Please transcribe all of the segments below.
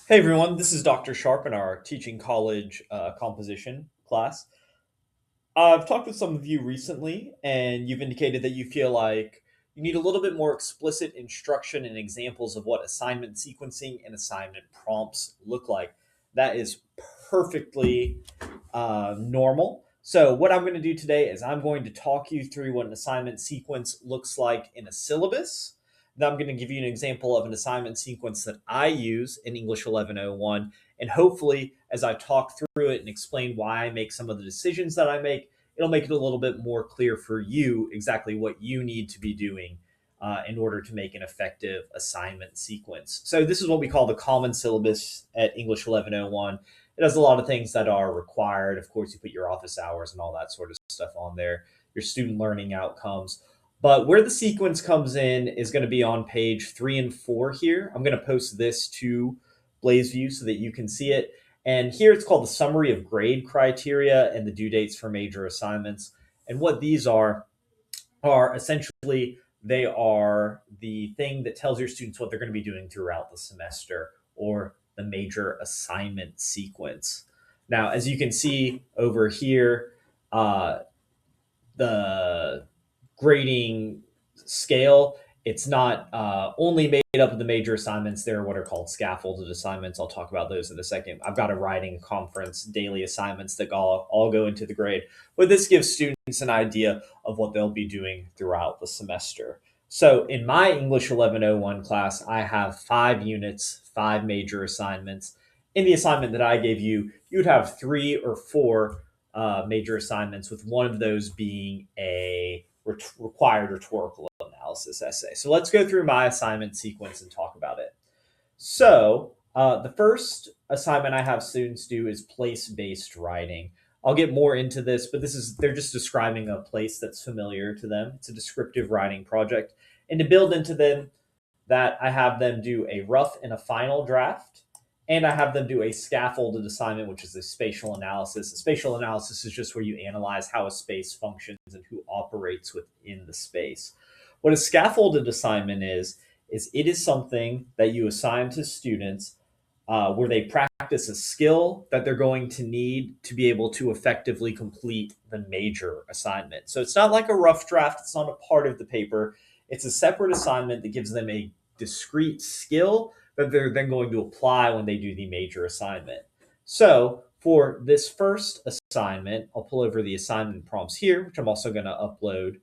Hey everyone, this is Dr. Sharp in our teaching college composition class. I've talked with some of you recently, and you've indicated that you feel like you need a little bit more explicit instruction and examples of what assignment sequencing and assignment prompts look like. That is perfectly normal. So, what I'm going to do today is I'm going to talk you through what an assignment sequence looks like in a syllabus. Then I'm going to give you an example of an assignment sequence that I use in English 1101. And hopefully, as I talk through it and explain why I make some of the decisions that I make, it'll make it a little bit more clear for you exactly what you need to be doing in order to make an effective assignment sequence. So, this is what we call the common syllabus at English 1101. It has a lot of things that are required. Of course, you put your office hours and all that sort of stuff on there, your student learning outcomes. But where the sequence comes in is going to be on page 3 and 4 here. I'm going to post this to BlazeView so that you can see it. And here it's called the summary of grade criteria and the due dates for major assignments. And what these are essentially they are the thing that tells your students what they're going to be doing throughout the semester, or the major assignment sequence. Now, as you can see over here, the grading scale, it's not only made up of the major assignments. There are what are called scaffolded assignments. I'll talk about those in a second. I've got a writing conference daily assignments that all go into the grade, but this gives students an idea of what they'll be doing throughout the semester. So in my English 1101 class, I have 5 units, 5 major assignments. In the assignment that I gave you, you'd have 3 or 4 major assignments, with one of those being a required rhetorical analysis essay. So let's go through my assignment sequence and talk about it. So the first assignment I have students do is place-based writing. I'll get more into this, but they're just describing a place that's familiar to them. It's a descriptive writing project. And to build into them, that I have them do a rough and a final draft, and I have them do a scaffolded assignment, which is a spatial analysis. A spatial analysis is just where you analyze how a space functions and who operates within the space. What a scaffolded assignment is it is something that you assign to students where they practice a skill that they're going to need to be able to effectively complete the major assignment. So it's not like a rough draft, it's not a part of the paper. It's a separate assignment that gives them a discrete skill that they're then going to apply when they do the major assignment. So for this first assignment, I'll pull over the assignment prompts here, which I'm also going to upload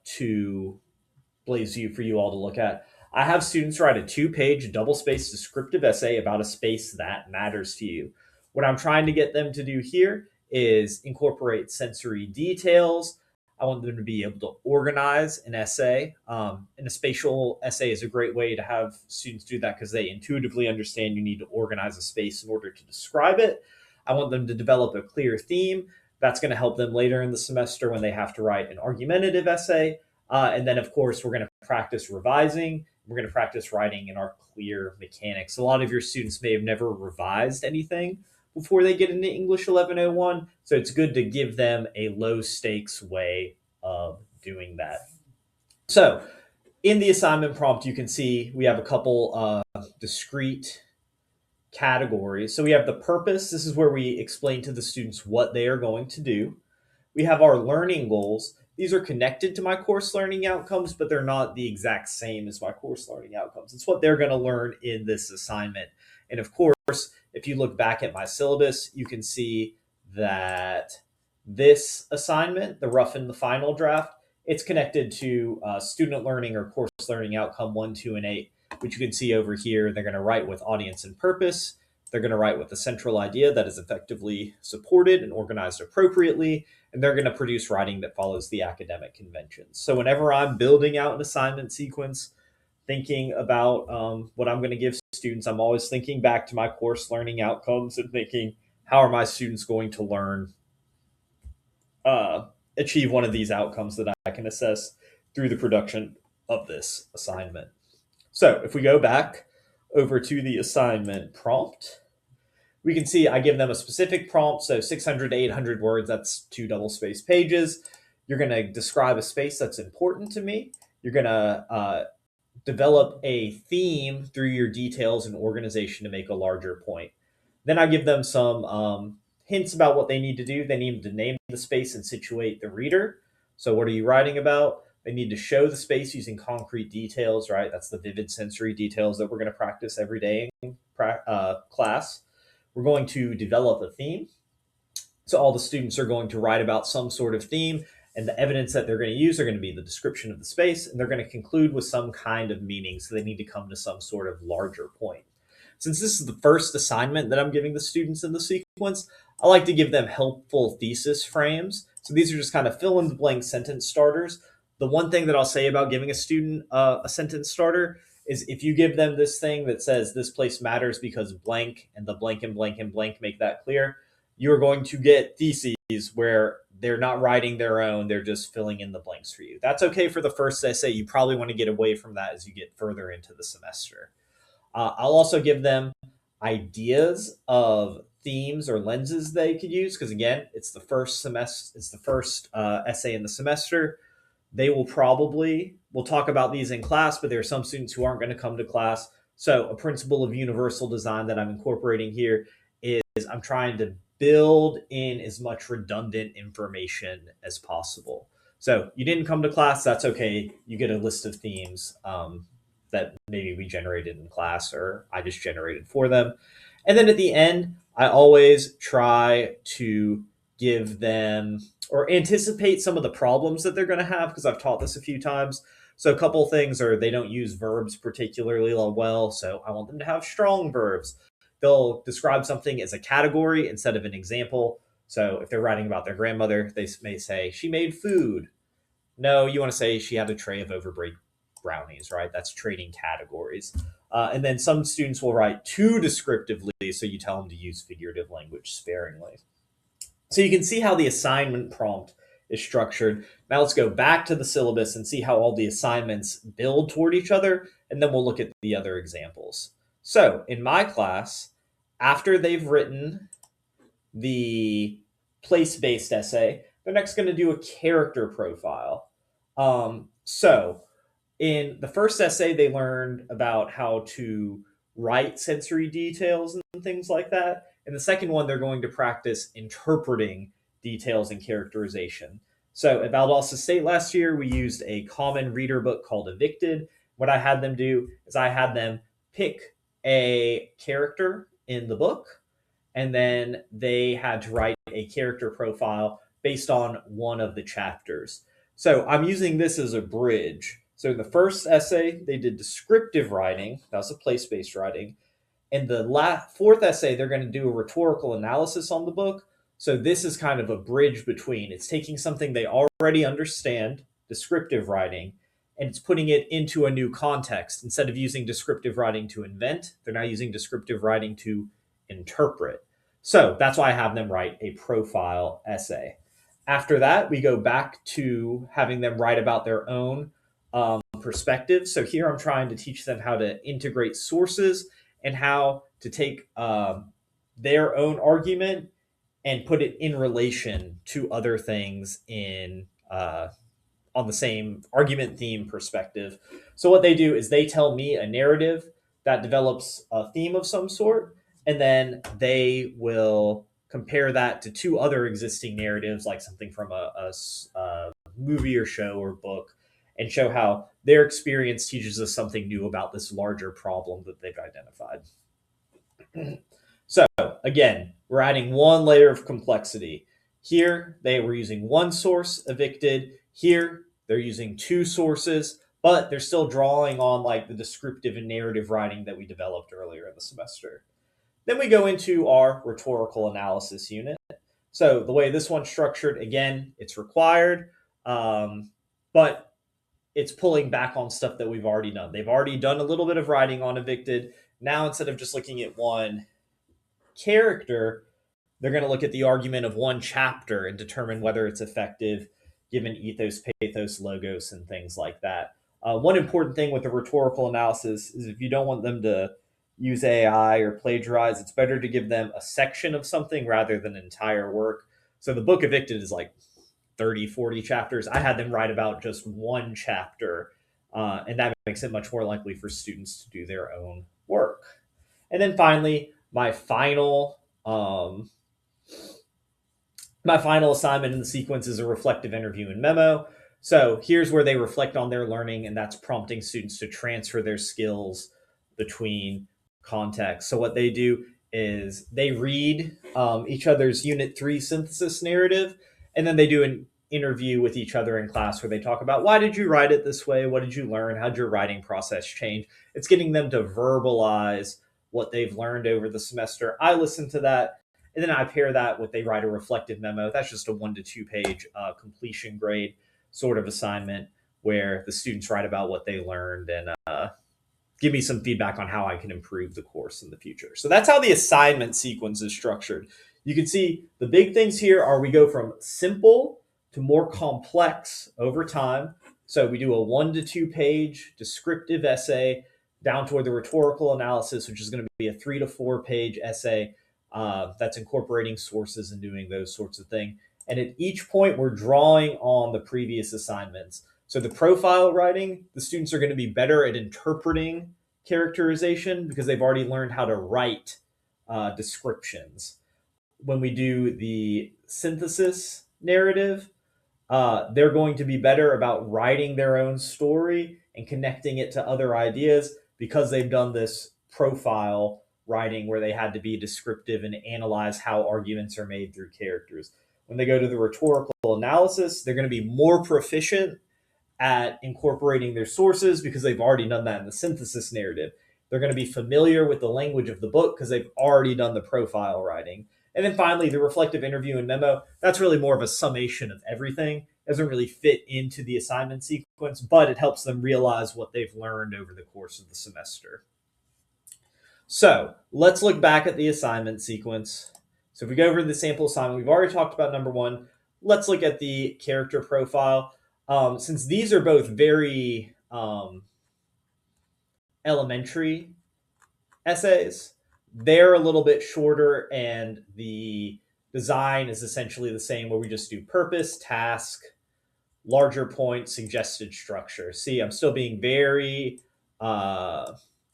to BlazeView for you all to look at. I have students write a 2-page double-spaced descriptive essay about a space that matters to you. What I'm trying to get them to do here is incorporate sensory details. I want them to be able to organize an essay. And a spatial essay is a great way to have students do that because they intuitively understand you need to organize a space in order to describe it. I want them to develop a clear theme. That's going to help them later in the semester when they have to write an argumentative essay. And then, of course, we're going to practice revising. We're going to practice writing in our clear mechanics. A lot of your students may have never revised anything before they get into English 1101. So it's good to give them a low stakes way of doing that. So in the assignment prompt, you can see we have a couple discrete categories. So we have the purpose. This is where we explain to the students what they are going to do. We have our learning goals. These are connected to my course learning outcomes, but they're not the exact same as my course learning outcomes. It's what they're going to learn in this assignment. And of course, if you look back at my syllabus, you can see that this assignment, the rough and the final draft, it's connected to student learning or course learning outcome 1, 2, and 8, which you can see over here. They're going to write with audience and purpose. They're going to write with a central idea that is effectively supported and organized appropriately, and they're going to produce writing that follows the academic conventions. So whenever I'm building out an assignment sequence, thinking about what I'm going to give students, I'm always thinking back to my course learning outcomes and thinking, how are my students going to learn, achieve one of these outcomes that I can assess through the production of this assignment. So if we go back over to the assignment prompt, we can see I give them a specific prompt. So 600 to 800 words, that's 2 double-spaced pages. You're going to describe a space that's important to me. You're going to develop a theme through your details and organization to make a larger point. Then I give them some hints about what they need to do. They need to name the space and situate the reader. So, what are you writing about? They need to show the space using concrete details, right? That's the vivid sensory details that we're going to practice every day in class. We're going to develop a theme. So all the students are going to write about some sort of theme, and the evidence that they're going to use are going to be the description of the space, and they're going to conclude with some kind of meaning. So they need to come to some sort of larger point. Since this is the first assignment that I'm giving the students in the sequence, I like to give them helpful thesis frames. So these are just kind of fill in the blank sentence starters. The one thing that I'll say about giving a student a sentence starter is if you give them this thing that says this place matters because blank and the blank and blank and blank make that clear, you're going to get theses where they're not writing their own, they're just filling in the blanks for you. That's okay for the first essay. You probably want to get away from that as you get further into the semester. I'll also give them ideas of themes or lenses they could use because again, it's the first semester, it's the first essay in the semester. They will probably we'll talk about these in class, but there are some students who aren't going to come to class. So a principle of universal design that I'm incorporating here is I'm trying to build in as much redundant information as possible. So you didn't come to class, that's okay. You get a list of themes that maybe we generated in class or I just generated for them. And then at the end, I always try to give them or anticipate some of the problems that they're going to have because I've taught this a few times. So a couple things are they don't use verbs particularly well. So I want them to have strong verbs. They'll describe something as a category instead of an example. So if they're writing about their grandmother, they may say, she made food. No, you want to say she had a tray of overbaked brownies, right? That's trading categories. And then some students will write too descriptively, so you tell them to use figurative language sparingly. So you can see how the assignment prompt is structured. Now let's go back to the syllabus and see how all the assignments build toward each other, and then we'll look at the other examples. So in my class, after they've written the place-based essay, they're next going to do a character profile. So in the first essay, they learned about how to write sensory details and things like that. In the second one, they're going to practice interpreting details and characterization. So at Valdosta State last year, we used a common reader book called Evicted. What I had them do is I had them pick a character in the book, and then they had to write a character profile based on one of the chapters. So I'm using this as a bridge. So in the first essay, they did descriptive writing. That was a place-based writing. In the fourth essay, they're going to do a rhetorical analysis on the book. So this is kind of a bridge between. It's taking something they already understand, descriptive writing, and it's putting it into a new context. Instead of using descriptive writing to invent, they're now using descriptive writing to interpret. So that's why I have them write a profile essay. After that, we go back to having them write about their own perspective. So here I'm trying to teach them how to integrate sources and how to take their own argument and put it in relation to other things in on the same argument theme perspective. So what they do is they tell me a narrative that develops a theme of some sort, and then they will compare that to two other existing narratives, like something from a movie or show or book, and show how their experience teaches us something new about this larger problem that they've identified. So again, we're adding one layer of complexity. Here, they were using one source, Evicted. Here, they're using two sources, but they're still drawing on like the descriptive and narrative writing that we developed earlier in the semester. Then we go into our rhetorical analysis unit. So the way this one's structured, again, it's required, but it's pulling back on stuff that we've already done. They've already done a little bit of writing on Evicted. Now, instead of just looking at one character, they're going to look at the argument of one chapter and determine whether it's effective given ethos, pathos, logos, and things like that. One important thing with the rhetorical analysis is if you don't want them to use AI or plagiarize, it's better to give them a section of something rather than an entire work. So the book Evicted is like 30, 40 chapters. I had them write about just one chapter And that makes it much more likely for students to do their own work. And then finally, my final assignment in the sequence is a reflective interview and memo. So here's where they reflect on their learning, and that's prompting students to transfer their skills between contexts. So what they do is they read each other's Unit 3 synthesis narrative, and then they do an interview with each other in class where they talk about why did you write it this way? What did you learn? How'd your writing process change? It's getting them to verbalize what they've learned over the semester. I listen to that, and then I pair that with they write a reflective memo. That's just a 1 to 2 page completion grade sort of assignment where the students write about what they learned and give me some feedback on how I can improve the course in the future. So that's how the assignment sequence is structured. You can see the big things here are we go from simple to more complex over time. So we do a 1 to 2 page descriptive essay down toward the rhetorical analysis, which is going to be a 3 to 4 page essay that's incorporating sources and doing those sorts of things. And at each point, we're drawing on the previous assignments. So the profile writing, the students are going to be better at interpreting characterization because they've already learned how to write descriptions. When we do the synthesis narrative, they're going to be better about writing their own story and connecting it to other ideas because they've done this profile writing where they had to be descriptive and analyze how arguments are made through characters. When they go to the rhetorical analysis, they're going to be more proficient at incorporating their sources because they've already done that in the synthesis narrative. They're going to be familiar with the language of the book because they've already done the profile writing. And then finally, the reflective interview and memo, that's really more of a summation of everything. It doesn't really fit into the assignment sequence, but it helps them realize what they've learned over the course of the semester. So let's look back at the assignment sequence. So if we go over the sample assignment, we've already talked about number one. Let's look at the character profile. Since these are both very elementary essays, they're a little bit shorter, and the design is essentially the same, where we just do purpose, task, larger point, suggested structure. See, I'm still being very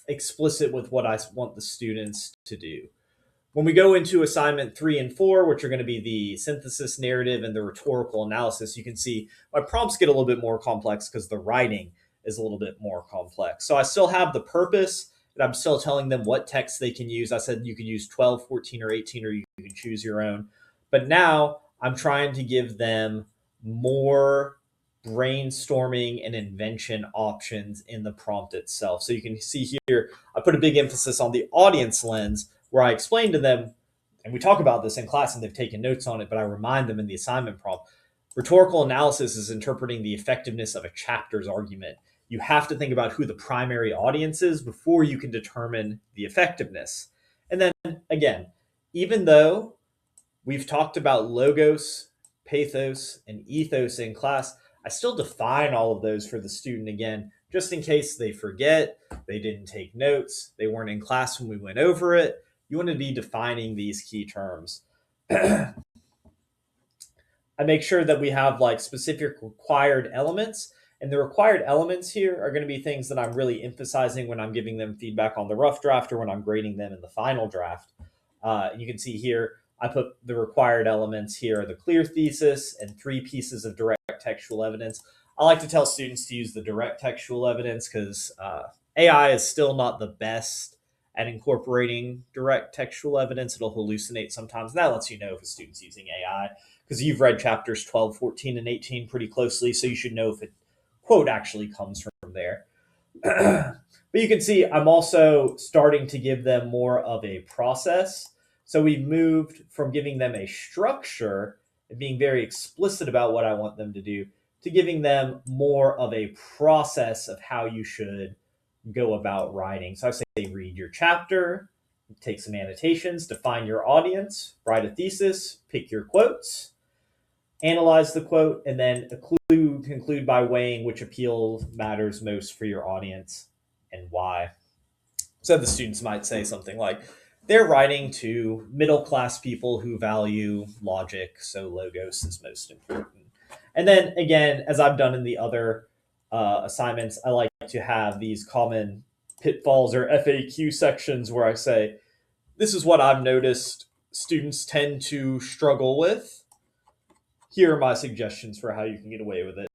explicit with what I want the students to do. When we go into assignment 3 and 4, which are going to be the synthesis narrative and the rhetorical analysis, you can see my prompts get a little bit more complex because the writing is a little bit more complex. So I still have the purpose, and I'm still telling them what text they can use. I said you can use 12, 14, or 18, or you can choose your own. But now I'm trying to give them more brainstorming and invention options in the prompt itself. So you can see here, I put a big emphasis on the audience lens, where I explain to them, and we talk about this in class and they've taken notes on it, but I remind them in the assignment prompt, rhetorical analysis is interpreting the effectiveness of a chapter's argument. You have to think about who the primary audience is before you can determine the effectiveness. And then again, even though we've talked about logos, pathos, and ethos in class, I still define all of those for the student again, just in case they forget, they didn't take notes, they weren't in class when we went over it. You want to be defining these key terms. I make sure that we have like specific required elements, and the required elements here are going to be things that I'm really emphasizing when I'm giving them feedback on the rough draft or when I'm grading them in the final draft. You can see here, I put the required elements here are the clear thesis and 3 pieces of direct textual evidence. I like to tell students to use the direct textual evidence because AI is still not the best at incorporating direct textual evidence. It'll hallucinate sometimes. And that lets you know if a student's using AI because you've read chapters 12, 14, and 18 pretty closely, so you should know if a quote actually comes from there. But you can see I'm also starting to give them more of a process. So we've moved from giving them a structure and being very explicit about what I want them to do to giving them more of a process of how you should go about writing. So I say read your chapter, take some annotations, define your audience, write a thesis, pick your quotes, analyze the quote, and then conclude by weighing which appeal matters most for your audience and why. So the students might say something like, they're writing to middle-class people who value logic, so logos is most important. And then again, as I've done in the other assignments, I like to have these common pitfalls or FAQ sections where I say, this is what I've noticed students tend to struggle with. Here are my suggestions for how you can get away with it.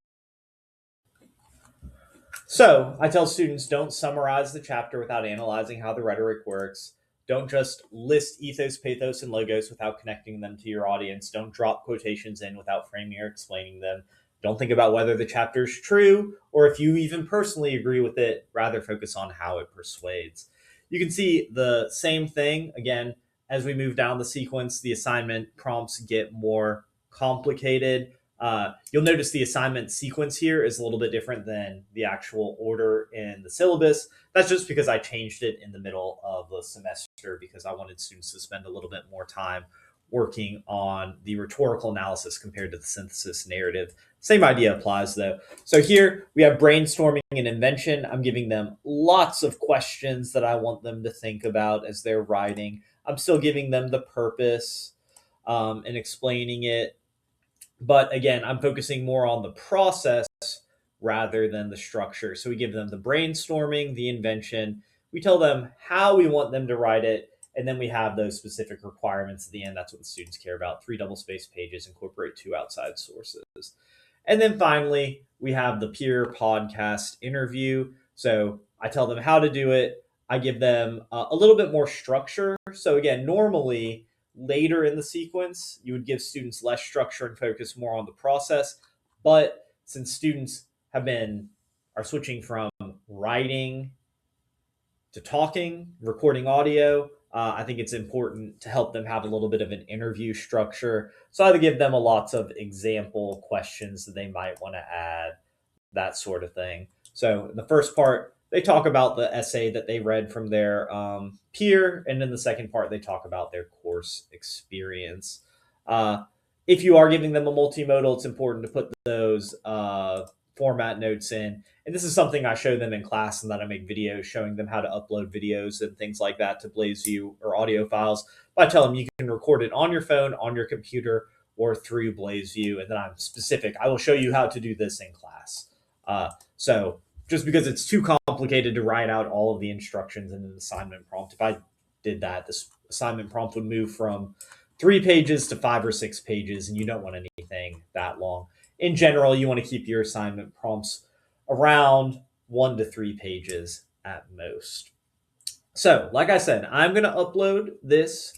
So I tell students, don't summarize the chapter without analyzing how the rhetoric works. Don't just list ethos, pathos, and logos without connecting them to your audience. Don't drop quotations in without framing or explaining them. Don't think about whether the chapter is true or if you even personally agree with it. Rather, focus on how it persuades. You can see the same thing again as we move down the sequence. The assignment prompts get more complicated. You'll notice the assignment sequence here is a little bit different than the actual order in the syllabus. That's just because I changed it in the middle of the semester because I wanted students to spend a little bit more time working on the rhetorical analysis compared to the synthesis narrative. Same idea applies though. So here we have brainstorming and invention. I'm giving them lots of questions that I want them to think about as they're writing. I'm still giving them the purpose and explaining it. But again, I'm focusing more on the process rather than the structure. So we give them the brainstorming, the invention. We tell them how we want them to write it. And then we have those specific requirements at the end. That's what the students care about. 3 double-spaced pages, incorporate 2 outside sources. And then finally, we have the peer podcast interview. So I tell them how to do it. I give them a little bit more structure. So again, normally later in the sequence, you would give students less structure and focus more on the process. But since students are switching from writing to talking, recording audio, I think it's important to help them have a little bit of an interview structure. So I would give them lots of example questions that they might want to add, that sort of thing. So in the first part, they talk about the essay that they read from their peer, and in the second part, they talk about their course experience. If you are giving them a multimodal, it's important to put those format notes in. And this is something I show them in class and that I make videos showing them how to upload videos and things like that to BlazeView or audio files. But I tell them you can record it on your phone, on your computer, or through BlazeView. And then I'm specific. I will show you how to do this in class. So just because it's too complicated to write out all of the instructions in an assignment prompt, if I did that, this assignment prompt would move from 3 pages to 5 or 6 pages, and you don't want anything that long. In general, you want to keep your assignment prompts around 1 to 3 pages at most. So, like I said, I'm going to upload this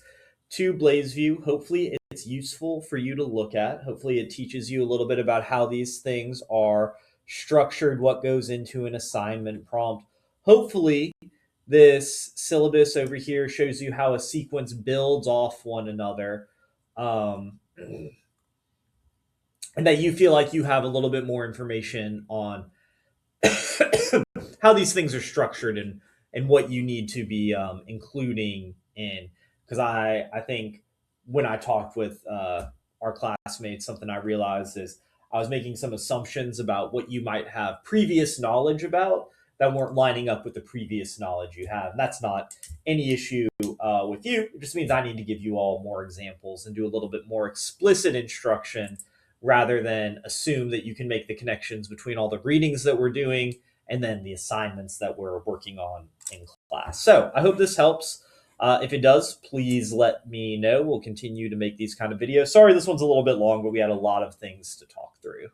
to BlazeView. Hopefully, it's useful for you to look at. Hopefully, it teaches you a little bit about how these things are structured, what goes into an assignment prompt. Hopefully, this syllabus over here shows you how a sequence builds off one another. And that you feel like you have a little bit more information on how these things are structured and what you need to be including in. Because I think when I talked with our classmates, something I realized is I was making some assumptions about what you might have previous knowledge about that weren't lining up with the previous knowledge you have. And that's not any issue with you. It just means I need to give you all more examples and do a little bit more explicit instruction rather than assume that you can make the connections between all the readings that we're doing and then the assignments that we're working on in class. So I hope this helps. If it does, please let me know. We'll continue to make these kind of videos. Sorry, this one's a little bit long, but we had a lot of things to talk through.